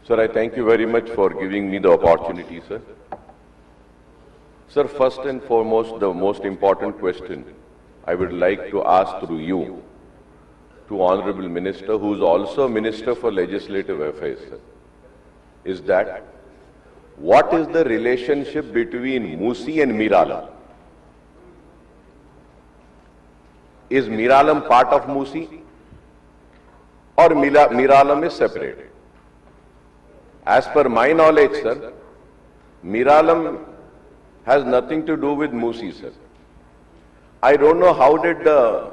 Sir, I thank you very much for giving me the opportunity, sir. Sir, first and foremost, the most important question I would like to ask through you to Honorable Minister, who is also Minister for Legislative Affairs, sir, is that what is the relationship between Musi and Miralam? Is Miralam part of Musi or Miralam is separate? As per my knowledge, sir, Miralam has nothing to do with Musi, sir. I don't know how did the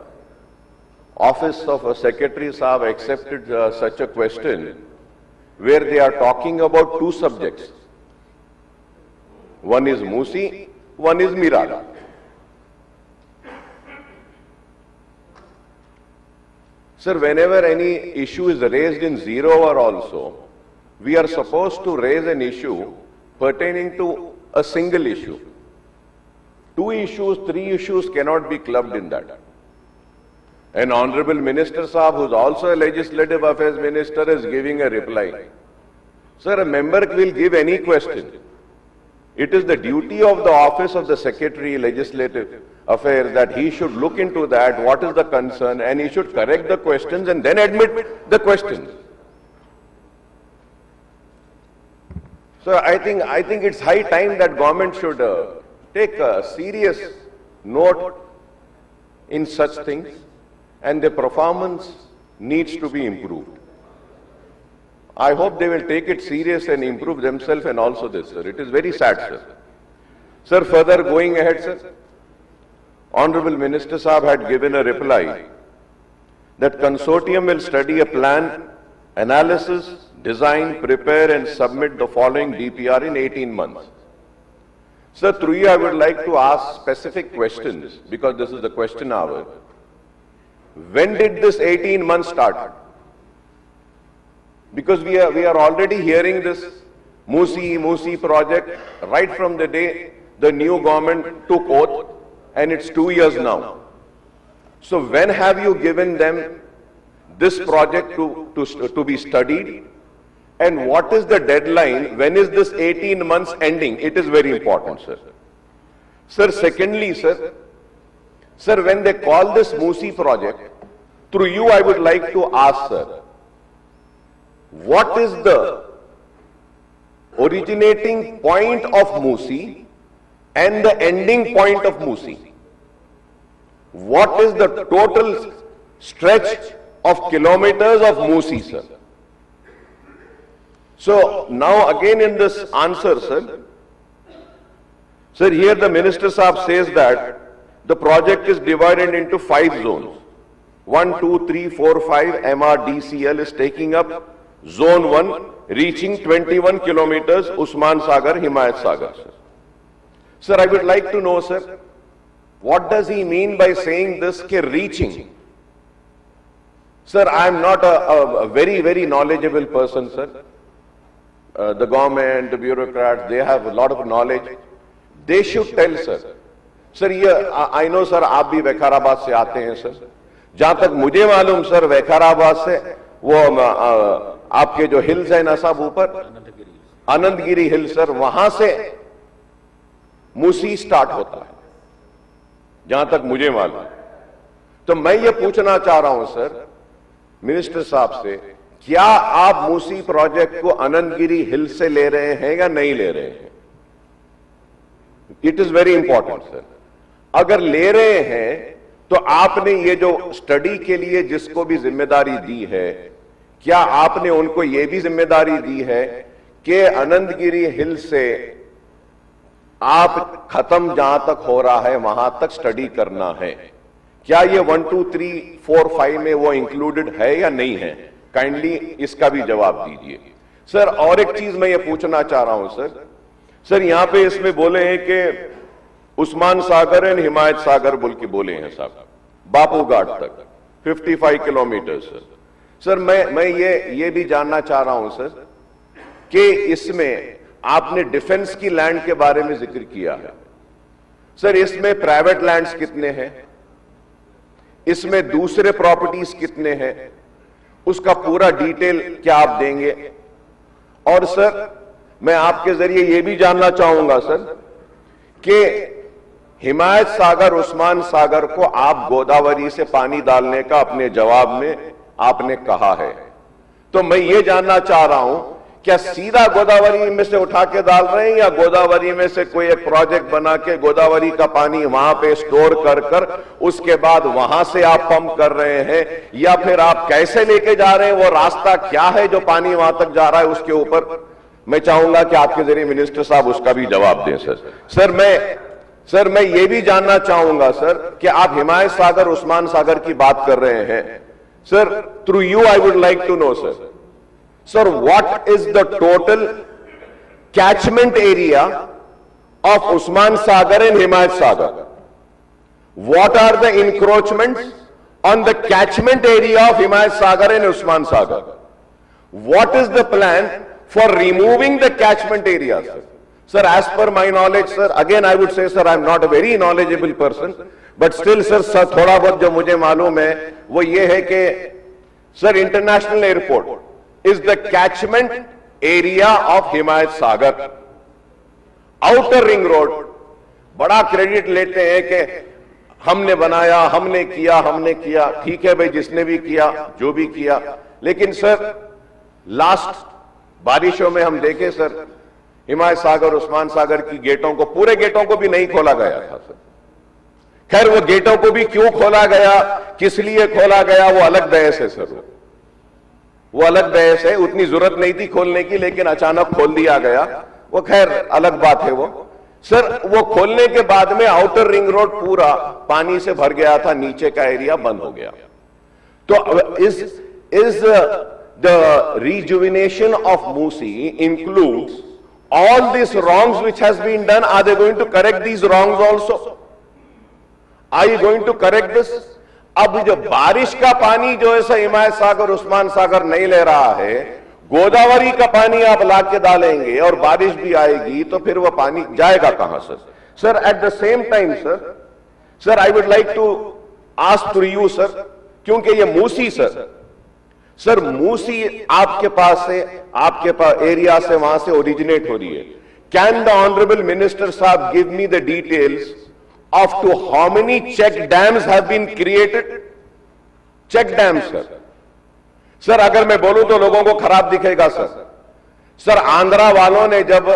office of a secretary Saab accepted such a question where they are talking about two subjects. One is Musi, one is Miralam. Sir, whenever any issue is raised in zero hour also, we are supposed to raise an issue pertaining to a single issue. Two issues, three issues cannot be clubbed in that. An Honorable Minister Saab, who is also a Legislative Affairs Minister, is giving a reply. Sir, a member will give any question. It is the duty of the office of the Secretary, Legislative Affairs, that he should look into that, what is the concern, and he should correct the questions and then admit the questions. So I think it's high time that government should take a serious note in such things, and the performance needs to be improved. I hope they will take it serious and improve themselves and also this, sir. It is very sad, sir. Sir, further going ahead, sir, Honorable Minister Saab had given a reply that consortium will study a plan, analysis, design, prepare and submit the following DPR in 18 months. Sir, through you I would like to ask specific questions because this is the question hour. When did this 18 months start? Because we are already hearing this Musi project right from the day the new government took oath, and it's 2 years now. So when have you given them this project to be studied? And what is the deadline? When is this 18 months ending? It is very important, sir. Sir, secondly, sir, when they call this Musi project, through you I would like to ask, sir, what is the originating point of Musi and the ending point of Musi? What is the total stretch of kilometers of Musi, sir? So now again in this answer, sir, here the Minister Saab says that the project is divided into 5 zones. 1, 2, 3, 4, 5 MRDCL is taking up Zone 1, reaching 21 kilometers, Usman Sagar, Himayat Sagar. Sir, I would like to know, sir, what does he mean by saying this, reaching? Sir, I am not a very, very knowledgeable person, sir. The government, the bureaucrats, they have a lot of knowledge. They should tell, sir. Sir, I know, sir, आप भी वैखाराबाद से आते हैं, sir. जहां तक मुझे मालूम, sir, वैखाराबाद से वो आपके जो हिल्स है ना साहब ऊपर आनंदगिरी हिल, सर, वहां से मूसी स्टार्ट होता है, जहां तक मुझे मालूम। तो मैं ये पूछना चाह रहा हूं, सर, मिनिस्टर साहब से, क्या आप मूसी प्रोजेक्ट को आनंदगिरी हिल से ले रहे हैं या नहीं ले रहे हैं? It is very important, sir. अगर ले रहे हैं तो आपने ये जो स्टडी के लिए जिसको भी जिम्मेदारी दी है, क्या आपने उनको ये भी जिम्मेदारी दी है कि आनंदगिरी हिल से आप खत्म जहां तक हो रहा है वहां तक स्टडी करना है? क्या ये 1, 2, 3, 4, 5 में वो इंक्लूडेड है या नहीं है? काइंडली इसका भी जवाब दीजिए, सर। और एक चीज मैं ये पूछना चाह रहा हूं, सर, यहां पे इसमें बोले हैं कि उस्मान सागर एंड हिमायत सागर बोल के बोले हैं साहब, बापू घाट तक 55 किलोमीटर, सर। मैं ये भी जानना चाह रहा हूं, सर, कि इसमें आपने डिफेंस की लैंड के बारे में जिक्र किया है, सर। इसमें प्राइवेट लैंड्स कितने हैं? इसमें दूसरे प्रॉपर्टीज कितने हैं? उसका पूरा डिटेल क्या आप देंगे? और सर मैं आपके जरिए यह भी जानना चाहूंगा सर कि हिमायत सागर, उस्मान सागर को आप गोदावरी से पानी डालने का अपने जवाब में आपने कहा है, तो मैं ये जानना चाह रहा हूं क्या सीधा गोदावरी में से उठा के डाल रहे हैं या गोदावरी में से कोई एक प्रोजेक्ट बना के गोदावरी का पानी वहां पे स्टोर कर कर उसके बाद वहां से आप पंप कर रहे हैं, या फिर आप कैसे लेके जा रहे हैं, वो रास्ता क्या है जो पानी वहां तक जा रहा है, उसके ऊपर मैं चाहूंगा कि आपके जरिए मिनिस्टर साहब उसका भी जवाब दें। सर मैं ये भी जानना चाहूंगा सर कि आप हिमायत सागर, उस्मान सागर की बात कर रहे हैं sir, through you I would like to know sir, what is the total catchment area of Usman Sagar and Himayat Sagar? What are the encroachments on the catchment area of Himayat Sagar and Usman Sagar? What is the plan for removing the catchment area, sir? Sir, as per my knowledge, sir, again I would say, sir, I am not a very knowledgeable person, but still, sir, थोड़ा बहुत जो मुझे मालूम है वो ये है कि sir, international airport is the catchment area of Himayat Sagar. Outer ring road बड़ा क्रेडिट लेते हैं कि हमने बनाया, हमने किया, ठीक है भाई, जिसने भी किया, जो भी किया, लेकिन सर लास्ट बारिशों में हम देखे सर, हिमायत सागर, उस्मान सागर की गेटों को, पूरे गेटों को भी नहीं खोला गया था सर। खैर वो गेटों को भी क्यों खोला गया, किस लिए खोला गया, वो अलग बहस है सर, वो अलग बहस है, उतनी जरूरत नहीं थी खोलने की, लेकिन अचानक खोल दिया गया, वो खैर अलग बात है वो सर। वो खोलने के बाद में आउटर रिंग रोड पूरा पानी से भर गया था, नीचे का एरिया बंद हो गया। तो is the rejuvenation of Musi includes all these wrongs which has been done? Are they going to correct these wrongs also? Are you going to correct this? अब जो बारिश का पानी जो ऐसा हिमायत सागर, उस्मान सागर नहीं ले रहा है, गोदावरी का पानी आप ला के डालेंगे और बारिश भी आएगी, तो फिर वो पानी जाएगा कहां sir? Sir at the same time sir I would like to ask to you sir, क्योंकि ये मूसी सर मूसी आपके पास एरिया से, वहां से ओरिजिनेट हो रही है। कैन द ऑनरेबल मिनिस्टर साहब give me the details of to how many check dams have been created? Check dams sir अगर मैं बोलूं तो लोगों को खराब दिखेगा सर। आंध्रा वालों ने, जब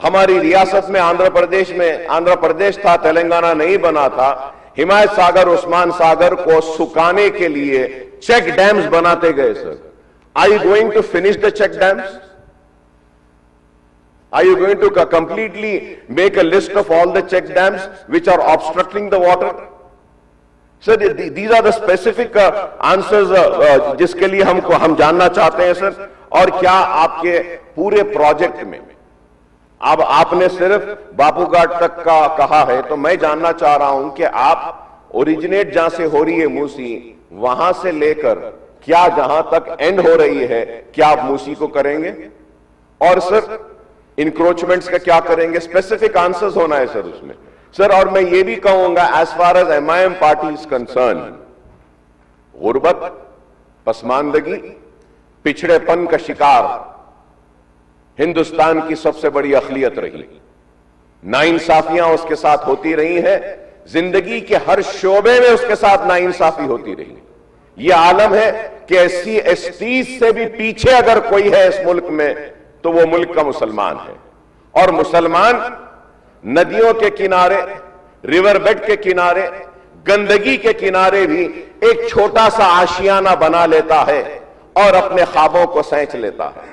हमारी रियासत में आंध्र प्रदेश था, तेलंगाना नहीं बना था, हिमायत सागर, उस्मान सागर को सुखाने के लिए चेक डैम्स बनाते गए सर। Are you going to finish the check dams? Are you going to completely make a list of all the check dams which are obstructing the water? Sir, these are the specific answers जिसके लिए हम जानना चाहते हैं sir. और क्या आपके पूरे प्रोजेक्ट में, अब आपने सिर्फ बापूघाट तक का कहा है, तो मैं जानना चाह रहा हूं कि आप ओरिजिनेट जहां से हो रही है मूसी, वहां से लेकर क्या जहां तक एंड हो रही है, क्या आप मूसी को करेंगे? और सर इंक्रोचमेंट्स का क्या करेंगे? स्पेसिफिक आंसर्स होना है सर उसमें सर। और मैं ये भी कहूंगा, as far as MIM party is concerned, गुर्बत, पसमानदगी, पिछड़ेपन का शिकार हिंदुस्तान की सबसे बड़ी अखलियत रही। नाइंसाफियां उसके साथ होती रही हैं, जिंदगी के हर शोबे में उसके साथ नाइंसाफी होती रही। यह आलम है कि SC ST से भी पीछे अगर कोई है इस मुल्क में, तो वो मुल्क का मुसलमान है। और मुसलमान नदियों के किनारे, रिवर बेड के किनारे, गंदगी के किनारे भी एक छोटा सा आशियाना बना लेता है और अपने ख्वाबों को सैंच लेता है।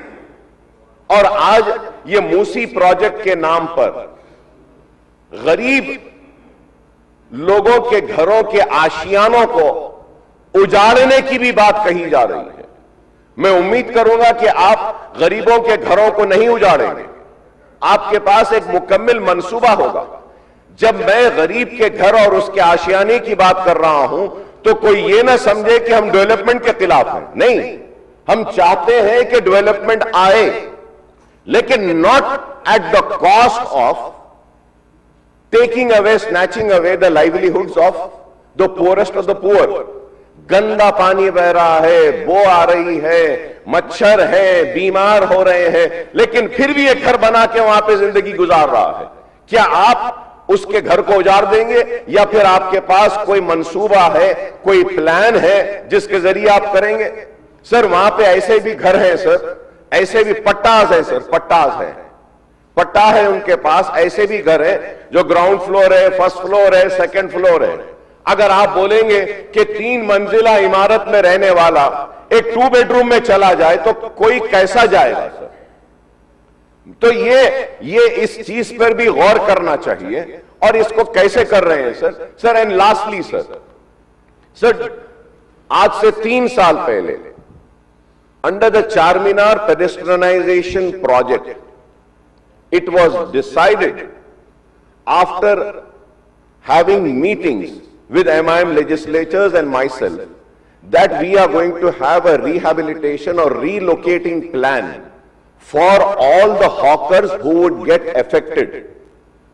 और आज ये मूसी प्रोजेक्ट के नाम पर गरीब लोगों के घरों के आशियानों को उजाड़ने की भी बात कही जा रही है। मैं उम्मीद करूंगा कि आप गरीबों के घरों को नहीं उजाड़ेंगे, आपके पास एक मुकम्मल मंसूबा होगा। जब मैं गरीब के घर और उसके आशियाने की बात कर रहा हूं, तो कोई ये ना समझे कि हम डेवलपमेंट के खिलाफ हैं। नहीं, हम चाहते हैं कि डेवलपमेंट आए, लेकिन not at the cost of taking away, snatching away the livelihoods of the poorest of the poor. गंदा पानी बह रहा है, बो आ रही है, मच्छर है, बीमार हो रहे हैं, लेकिन फिर भी एक घर बना के वहां पे जिंदगी गुजार रहा है। क्या आप उसके घर को उजाड़ देंगे, या फिर आपके पास कोई मंसूबा है, कोई प्लान है जिसके जरिए आप करेंगे? सर वहां पे ऐसे भी घर हैं सर, ऐसे भी पट्टास है सर, पट्टास है, पट्टा है उनके पास, ऐसे भी घर है जो ग्राउंड फ्लोर है, फर्स्ट फ्लोर है, सेकंड फ्लोर है। अगर आप बोलेंगे कि 3 मंजिला इमारत में रहने वाला एक 2 बेडरूम में चला जाए तो कोई कैसा जाएगा सर? तो ये इस चीज पर भी गौर करना चाहिए, और इसको कैसे कर रहे हैं sir? Sir and lastly sir आज से 3 साल पहले under the Charminar pedestrianisation project, it was decided after having meetings with MIM legislators and myself that we are going to have a rehabilitation or relocating plan for all the hawkers who would get affected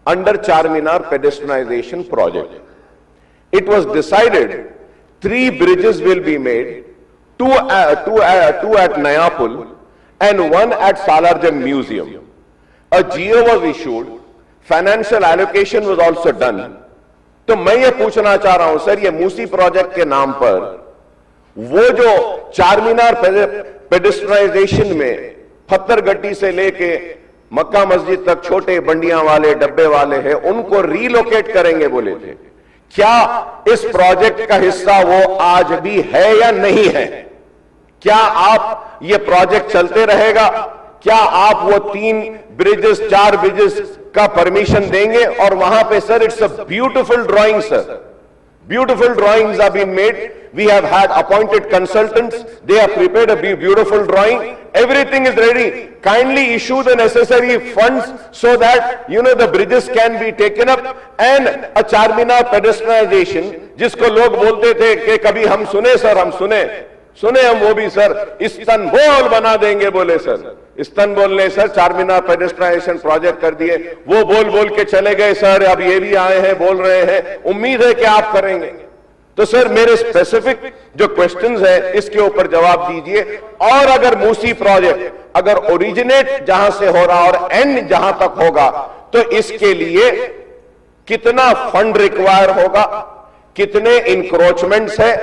under Charminar pedestrianization project. It was decided 3 bridges will be made, two at Nayapul and 1 at Salarjung Museum. A GO was issued, financial allocation was also done. तो मैं ये पूछना चाह रहा हूं sir, ये Musi project के नाम पर वो जो चारमीनार पेडेस्ट्रियनाइजेशन में पत्थरगट्टी से लेके मक्का मस्जिद तक छोटे बंडियां वाले, डब्बे वाले हैं, उनको रीलोकेट करेंगे बोले थे, क्या इस प्रोजेक्ट का हिस्सा वो आज भी है या नहीं है? क्या आप ये प्रोजेक्ट चलते रहेगा? क्या आप वो 3 ब्रिजेस, 4 ब्रिजेस का परमिशन देंगे? और वहां पे sir it's a beautiful drawing sir, beautiful drawings have been made. We have had appointed consultants, they have prepared a beautiful drawing, everything is ready. Kindly issue the necessary funds so that the bridges can be taken up, and a Charminar pedestrianization जिसको लोग बोलते थे कि कभी हम सुने sir, हम सुने हम वो भी सर, इस्तानबुल बना देंगे बोले सर। इस्तानबुल ने सर चारमीनार पेडेस्ट्रियनाइजेशन प्रोजेक्ट कर दिए, वो बोल के चले गए सर, अब ये भी आए हैं बोल रहे हैं, उम्मीद है कि आप करेंगे। तो सर मेरे स्पेसिफिक जो क्वेश्चंस है इसके ऊपर जवाब दीजिए। और अगर मूसी प्रोजेक्ट अगर ओरिजिनेट जहां से हो रहा और एंड जहां तक होगा, तो इसके लिए कितना फंड रिक्वायर होगा, कितने इंक्रोचमेंट्स है,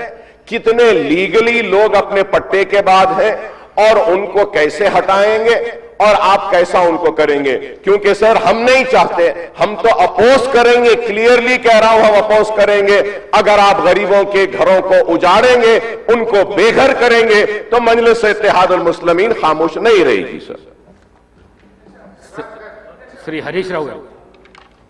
कितने लीगली लोग अपने पट्टे के बाद हैं, और उनको कैसे हटाएंगे, और आप कैसा उनको करेंगे? क्योंकि सर हम नहीं चाहते, हम तो अपोज करेंगे, क्लियरली कह रहा हूं, हम अपोज करेंगे अगर आप गरीबों के घरों को उजाड़ेंगे, उनको बेघर करेंगे, तो मजलिस इत्तेहादुल मुस्लिमीन खामोश नहीं रहेगी सर। श्री हरीश राव।